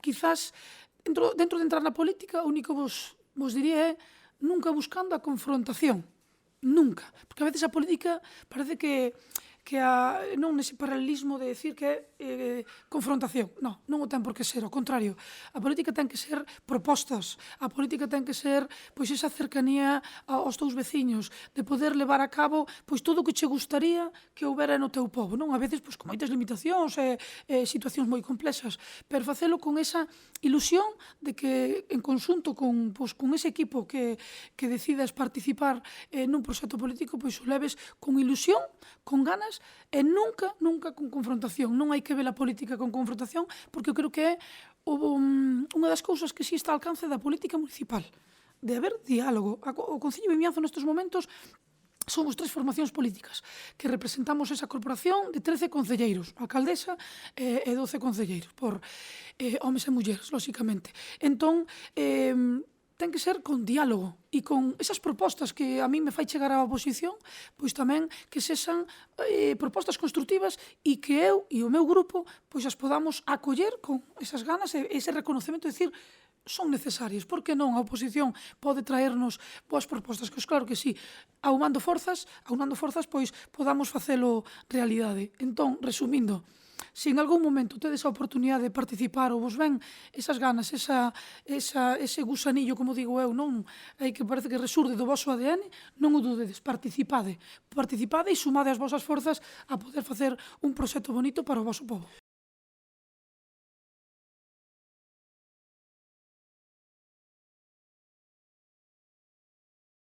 quizás, dentro de entrar na política, o único vos diría é nunca buscando a confrontación. Nunca. Porque a veces a política parece que non nese paralelismo de decir que é confrontación. Non o ten por que ser, ao contrario. A política ten que ser propostas, a política ten que ser pois esa cercanía aos teus veciños, de poder levar a cabo pois todo o que che gustaría que houbera no teu pobo, non? A veces pois con moitas limitacións e situacións moi complexas, pero facelo con esa ilusión de que en conxunto con ese equipo que decidas participar nun proxecto político, pois o leves con ilusión, con ganas e nunca con confrontación. Non hai que ver a política con confrontación, porque eu creo que é unha das cousas que si está ao alcance da política municipal, de haber diálogo. O Concello de Vimianzo nestes momentos somos 3 formacións políticas que representamos esa corporación de 13 concelleiros, alcaldesa e 12 concelleiros, por homes e mulleres, lóxicamente. Entón, ten que ser con diálogo e con esas propostas que a mí me fai chegar á oposición, pois tamén que sexan propostas constructivas e que eu e o meu grupo pois as podamos acoller con esas ganas e ese reconocemento de decir son necesarias. Por que non? A oposición pode traernos boas propostas, que claro que sí, aunando forzas, pois podamos facelo realidade. Entón, resumindo, se en algún momento tedes a oportunidade de participar ou vos ven esas ganas, ese gusanillo, como digo eu, non hai que parece que resurde do voso ADN, non o dudedes, participade e sumade as vosas forzas a poder facer un proxecto bonito para o voso pobo.